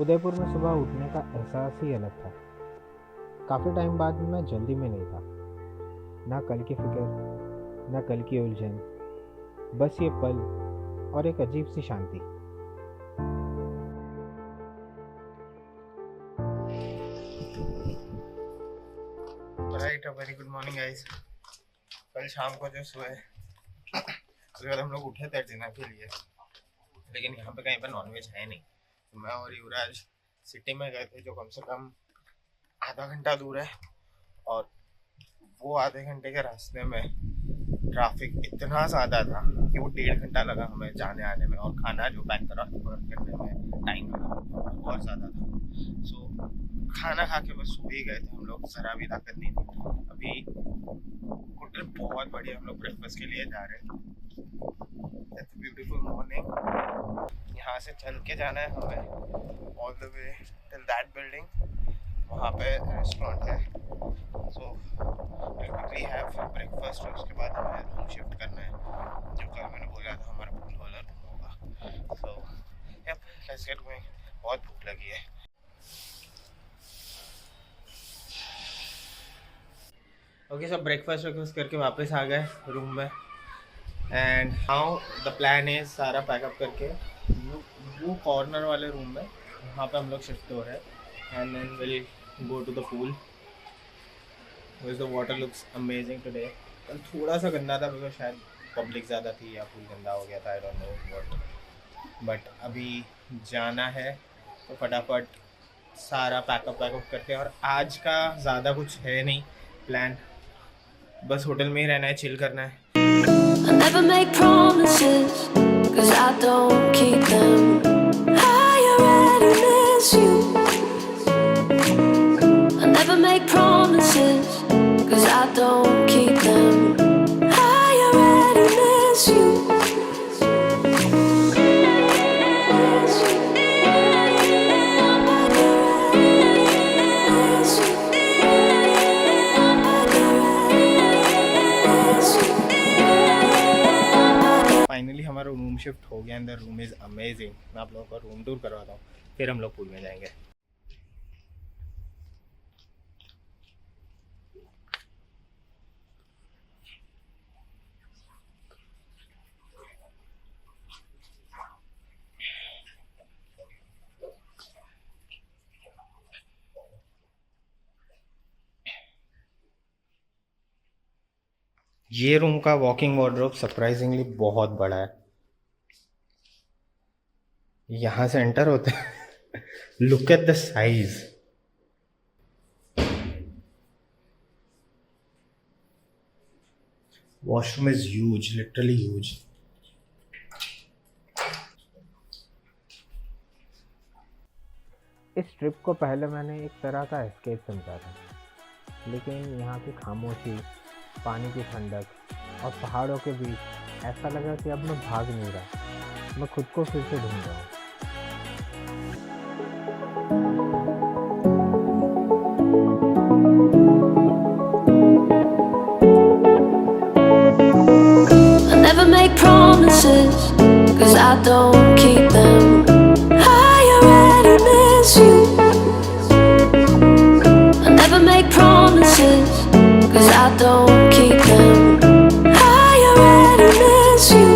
उदयपुर में सुबह उठने का एहसास ही अलग था। काफ़ी टाइम बाद मैं जल्दी में नहीं था। ना कल की फिक्र, ना कल की उलझन, बस ये पल और एक अजीब सी शांति। Right, very good morning guys. कल शाम को जो सोए उसके बाद हम लोग उठे थे डिनर के लिए, लेकिन यहाँ पे कहीं पर नॉनवेज है नहीं। तो मैं और युवराज सिटी में गए थे, जो कम से कम आधा घंटा दूर है, और वो आधे घंटे के रास्ते में ट्रैफिक इतना ज़्यादा था कि वो 1.5 घंटा लगा हमें जाने आने में, और खाना जो पैक करने में टाइम लगा बहुत ज़्यादा था। सो खाना खा के बस सो ही गए थे हम लोग, ज़रा भी ताकत नहीं थी। अभी गुड ट्रिप बहुत बढ़िया, हम लोग ब्रेकफास्ट के लिए जा रहे हैं। It's beautiful morning. यहाँ से चल के जाना है हमें all the way till that building. वहाँ पे रेस्टोरेंट है, सो क्विकली हैव ब्रेकफास्ट, और उसके बाद हमें रूम शिफ्ट करना है, जो कल मैंने बोला था हमारा पूल वाला रूम होगा। So yup, let's get going. बहुत भूख लगी है। ओके, सब ब्रेकफास्ट करके वापस आ गए रूम में, and now the plan is सारा पैकअप करके वो कॉर्नर वाले रूम में वहाँ पे हम लोग शिफ्ट हो रहे हैं, and then will go to the pool. The water looks amazing today. कल थोड़ा सा गंदा था बिकॉज शायद पब्लिक ज़्यादा थी या पूल गंदा हो गया था, I don't know what. But अभी जाना है तो फटाफट सारा पैकअप करते हैं। और आज का ज़्यादा कुछ है नहीं प्लान, बस होटल में ही रहना है, चिल करना है। I never make promises, 'cause I don't keep them. I already miss you. I never make promises, 'cause I don't keep them. I already miss you. Finally हमारा रूम शिफ्ट हो गया, and the room is amazing. मैं आप लोगों को room tour करवाता हूँ, फिर हम लोग पूल में जाएंगे। ये रूम का वॉकिंग वार्डरोब सरप्राइजिंगली बहुत बड़ा है। यहाँ से एंटर होते हैं look at the size. Washroom is huge, literally huge. इस ट्रिप को पहले मैंने एक तरह का एस्केप समझा था, लेकिन यहाँ की खामोशी, पानी की ठंडक और पहाड़ों के बीच ऐसा लगा कि अब मैं भाग नहीं रहा, मैं खुद को फिर से ढूंढ रहा हूँ। I never make promises, 'cause I don't keep them. I already miss you. I never make promises, 'cause I don't keep them. I already miss you.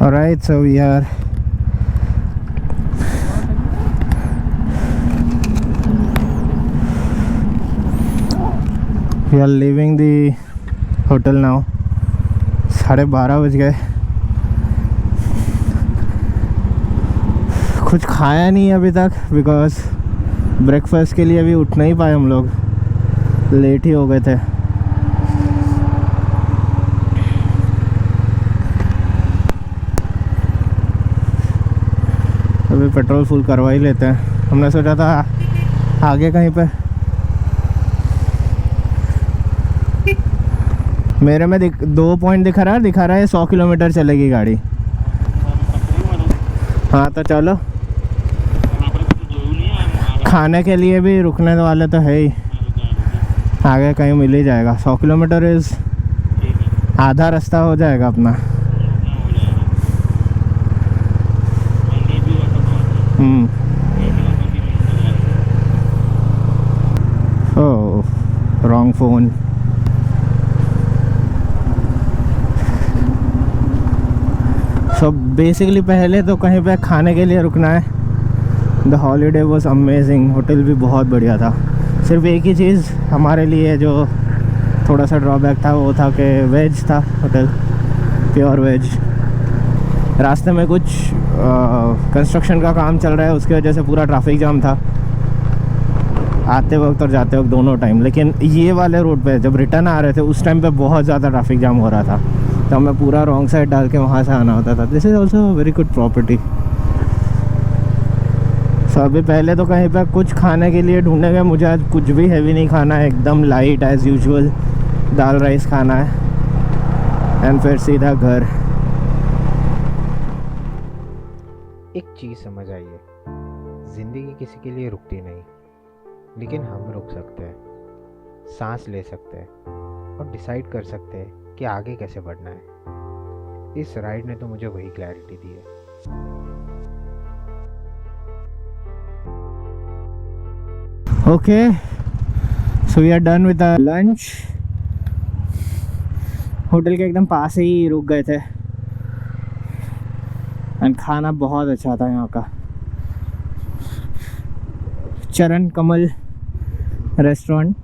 Alright, so we are leaving the hotel now. 12:30 बज गए। कुछ खाया नहीं अभी तक because breakfast के लिए अभी उठ नहीं पाए हम लोग, लेट ही हो गए थे। अभी पेट्रोल फुल करवा ही लेते हैं। हमने सोचा था आगे कहीं पे मेरे में 2 पॉइंट दिखा रहा है 100 किलोमीटर चलेगी गाड़ी। हाँ तो चलो, खाने के लिए भी रुकने वाले तो है ही, आगे कहीं मिल ही जाएगा। 100 किलोमीटर इज आधा रास्ता हो जाएगा अपना। ओह रॉन्ग फोन। सो बेसिकली पहले तो कहीं पे खाने के लिए रुकना है। The holiday was amazing, hotel भी बहुत बढ़िया था। सिर्फ एक ही चीज़ हमारे लिए जो थोड़ा सा ड्रॉबैक था वो था कि वेज था होटल, प्योर वेज। रास्ते में कुछ कंस्ट्रक्शन का काम चल रहा है, उसकी वजह से पूरा ट्रैफिक जाम था आते वक्त और जाते वक्त दोनों टाइम। लेकिन ये वाले रोड पे जब रिटर्न आ रहे थे उस टाइम पे बहुत ज़्यादा ट्रैफिक जाम हो रहा था, तो हमें पूरा रॉन्ग साइड डाल के वहाँ से आना होता था। This is also very good property. So अभी पहले तो कहीं पे कुछ खाने के लिए ढूंढेंगे। मुझे आज कुछ भी हैवी नहीं खाना है, एकदम लाइट एज़ यूजुअल दाल राइस खाना है एंड फिर सीधा घर। एक चीज़ समझ आइए, ज़िंदगी किसी के लिए रुकती नहीं, लेकिन हम रुक सकते हैं, सांस ले सकते हैं और डिसाइड कर सकते हैं कि आगे कैसे बढ़ना है। इस राइड ने तो मुझे वही क्लैरिटी दी है। Okay, so we are done with the lunch. Hotel के एकदम पास ही रुक गए थे एंड खाना बहुत अच्छा था यहाँ का। Charan Kamal restaurant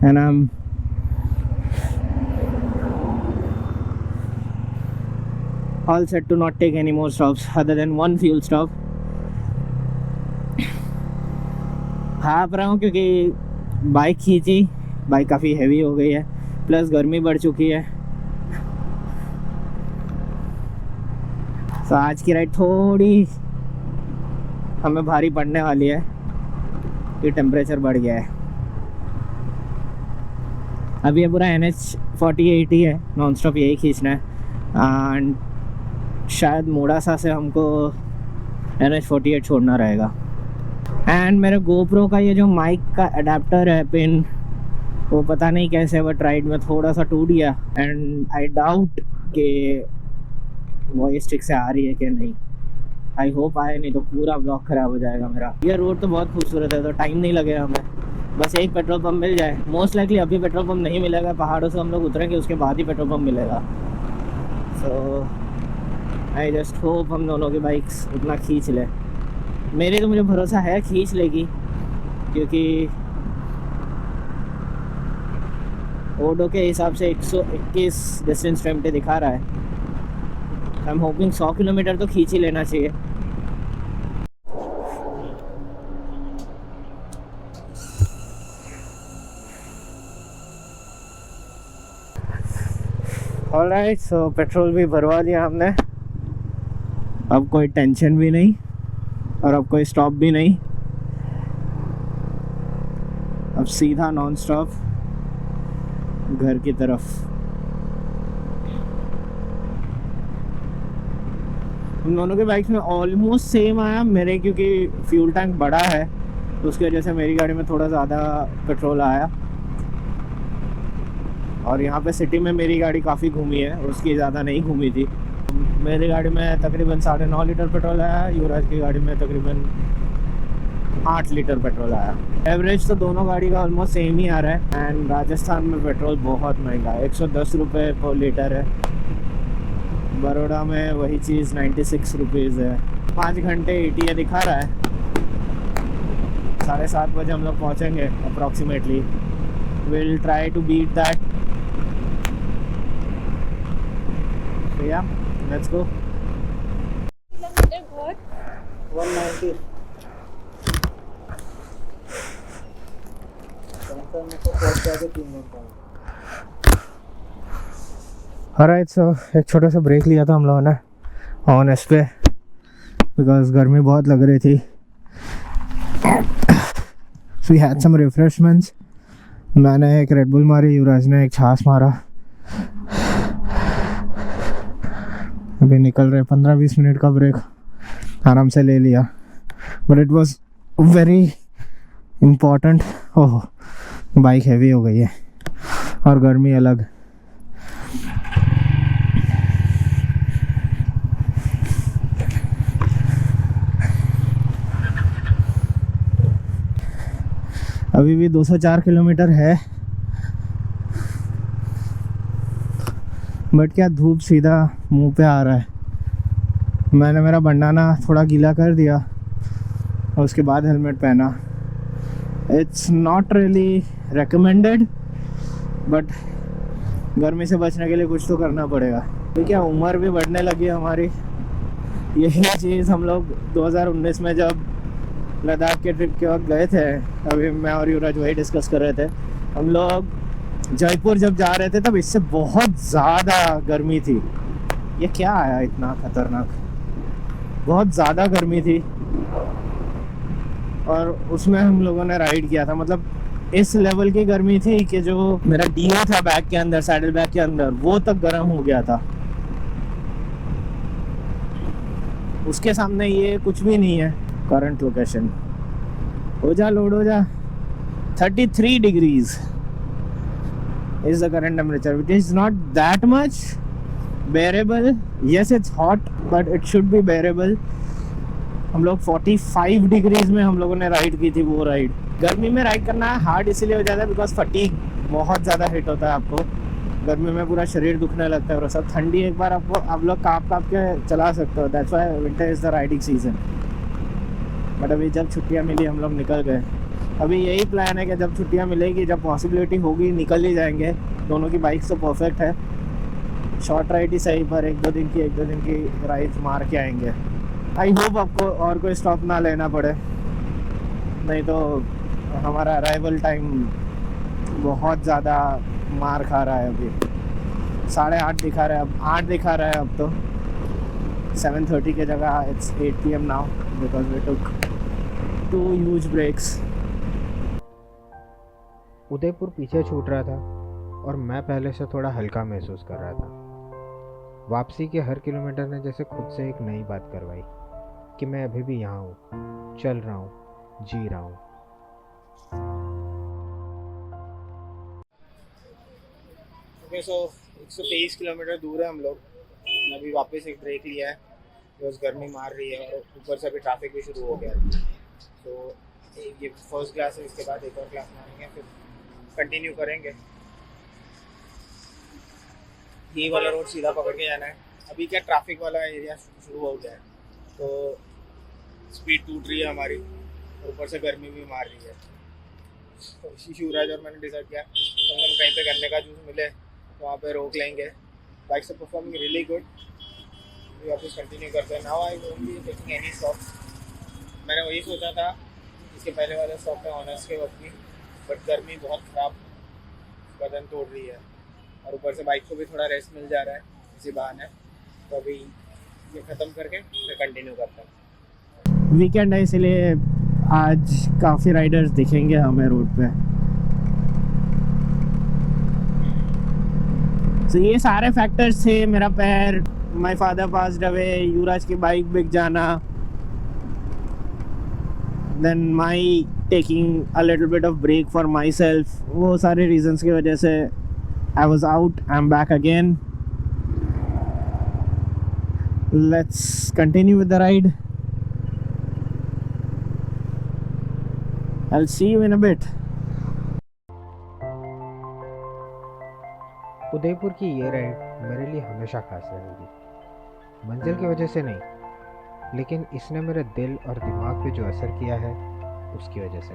and I am all set to not take any more stops other than one fuel stop. Hop रहा हूँ क्योंकि बाइक खींची, बाइक काफ़ी हैवी हो गई है, प्लस गर्मी बढ़ चुकी है। तो आज की राइड थोड़ी हमें भारी पड़ने वाली है कि टेम्परेचर बढ़ गया है। अभी ये पूरा NH48 ही है, नॉन स्टॉप यही खींचना है एंड शायद मोड़ासा से हमको NH48 छोड़ना रहेगा। एंड मेरे गोप्रो का ये जो माइक का अडेप्टर है पिन, वो पता नहीं कैसे बट राइड में थोड़ा सा टूट गया एंड आई डाउट कि वॉइस स्टिक से आ रही है कि नहीं। आई होप आए, नहीं तो पूरा ब्लॉग खराब हो जाएगा मेरा। ये रोड तो बहुत खूबसूरत है, तो टाइम नहीं लगेगा हमें, बस एक पेट्रोल पंप मिल जाए। मोस्ट लाइकली अभी पेट्रोल पंप नहीं मिलेगा, पहाड़ों से हम लोग उतरेंगे उसके बाद ही पेट्रोल पंप मिलेगा। सो आई जस्ट होप हम दोनों की बाइक्स उतना खींच ले। मेरे तो मुझे भरोसा है खींच लेगी, क्योंकि ओडो के हिसाब से 121 डिस्टेंस टाइम पे दिखा रहा है। आई एम होपिंग 100 किलोमीटर तो खींच ही लेना चाहिए। ऑलराइट, सो पेट्रोल भी भरवा लिया हमने। अब कोई टेंशन भी नहीं और अब कोई स्टॉप भी नहीं। अब सीधा नॉन स्टॉप घर की तरफ। उन दोनों के बाइक्स में ऑलमोस्ट सेम आया मेरे, क्योंकि फ्यूल टैंक बड़ा है तो उसकी वजह से मेरी गाड़ी में थोड़ा ज़्यादा पेट्रोल आया। और यहाँ पे सिटी में मेरी गाड़ी काफ़ी घूमी है, उसकी ज़्यादा नहीं घूमी थी। मेरी गाड़ी में तकरीबन 9.5 लीटर पेट्रोल आया, युवराज की गाड़ी में तकरीबन 8 लीटर पेट्रोल आया। एवरेज तो दोनों गाड़ी का ऑलमोस्ट सेम ही आ रहा है। एंड राजस्थान में पेट्रोल बहुत महंगा है, 110 रुपये पर लीटर है। बड़ौदा में वही चीज़ 96 रुपीज़ है। 5 घंटे ETA दिखा रहा है। 7:30 बजे हम लोग पहुँचेंगे approximately. Will try to beat that. So yeah, let's go. 190 alright, so एक छोटा सा ब्रेक लिया था हम लोगों ने ऑन एस पे, बिकॉज गर्मी बहुत लग रही थी. So we had some refreshments. मैंने एक रेड बुल मारी, युवराज ने एक छाछ मारा. अभी निकल रहे, 15-20 मिनट का ब्रेक आराम से ले लिया. But it was very important. Oh, bike heavy हो गई है और गर्मी अलग. अभी भी 204 किलोमीटर है, बट क्या धूप सीधा मुंह पे आ रहा है. मैंने मेरा बंडाना थोड़ा गीला कर दिया और उसके बाद हेलमेट पहना. It's not really recommended, but गर्मी से बचने के लिए कुछ तो करना पड़ेगा. तो क्या उम्र भी बढ़ने लगी है हमारी. यही चीज़ हम लोग 2019 में जब लद्दाख के ट्रिप के वक्त गए थे, अभी मैं और युवराज वही डिस्कस कर रहे थे. हम लोग जयपुर जब जा रहे थे तब इससे बहुत ज़्यादा गर्मी थी. ये क्या आया इतना खतरनाक, बहुत ज़्यादा गर्मी थी. और उसमें हम लोगों ने राइड किया था. मतलब इस लेवल की गर्मी थी कि जो मेरा डीओ था बैग के अंदर, सैडल बैग के अंदर, वो तक गर्म हो गया था. उसके सामने ये कुछ भी नहीं है. करंट लोकेशन हो जा, लोड हो जा. 33 degrees is the current temperature, which is not that much bearable. Yes, it's hot, but it should be bearable. हम लोग 45 डिग्रीज में हम लोगों ने राइड की थी. वो राइड, गर्मी में राइड करना हार्ड इसलिए हो जाता है बिकॉज फटीग बहुत ज़्यादा हिट होता है आपको. गर्मी में पूरा शरीर दुखने लगता है और सब. ठंडी एक बार आप लोग काँप के चला सकते हो. That's why winter is the riding season. But अभी जब छुट्टियाँ मिली हम लोग निकल गए. अभी यही प्लान है कि जब छुट्टियाँ मिलेगी, जब पॉसिबिलिटी होगी, निकल ही जाएंगे. दोनों की बाइक्स तो परफेक्ट है. शॉर्ट राइड ही सही, पर एक दो दिन की राइड मार के आएंगे. आई होप आपको और कोई स्टॉप ना लेना पड़े, नहीं तो हमारा अराइवल टाइम बहुत ज़्यादा मार खा रहा है. अभी 8:30 दिखा रहा है, अब 8 दिखा रहा है. अब तो 7:30 के जगह it's 8 PM now because we took 2 huge breaks. Udaipur पीछे छूट रहा था और मैं पहले से थोड़ा हल्का महसूस कर रहा था. वापसी के हर किलोमीटर ने जैसे खुद से एक नई बात करवाई कि मैं अभी भी यहाँ हूँ, चल रहा हूँ, जी रहा हूँ. ओके, सो 123 किलोमीटर दूर है हम लोग. अभी वापस एक ब्रेक लिया है बिकॉज गर्मी मार रही है और ऊपर से अभी ट्रैफिक भी शुरू हो गया है. तो ये फर्स्ट क्लास है, इसके बाद एक और क्लास मारेंगे, फिर कंटिन्यू करेंगे. ये वाला रोड सीधा पकड़ के जाना है. अभी क्या ट्रैफिक वाला एरिया शुरू हो गया है, तो स्पीड टूट रही है हमारी और ऊपर से गर्मी भी मार रही है. तो शिवराज और मैंने डिसाइड किया तो हम कहीं पे करने का जूस मिले तो वहाँ पे रोक लेंगे. बाइक से परफॉर्मिंग रियली गुड. वापस कंटिन्यू करते हैं. Now I won't be taking any stop. मैंने वही सोचा था इसके पहले वाले स्टॉप पे ऑनर्स के वक्त भी, बट गर्मी बहुत ख़राब बदन तोड़ रही है और ऊपर से बाइक को भी थोड़ा रेस्ट मिल जा रहा है इसी बहाने. तो अभी ये ख़त्म करके फिर कंटिन्यू करते हैं. वीकेंड है इसलिए आज काफ़ी राइडर्स दिखेंगे हमें रोड पे. तो ये सारे फैक्टर्स थे. मेरा पैर, my father passed away, Yuvraj की बाइक बिक जाना, then my taking a little bit of break for myself. वो सारे रीजंस की वजह से I was out. I am back again. Let's continue with the ride. I'll see you in a bit. Udaipur की ये ride मेरे लिए हमेशा खास रहेगी. मंजिल की वजह से नहीं, लेकिन इसने मेरे दिल और दिमाग पे जो असर किया है उसकी वजह से.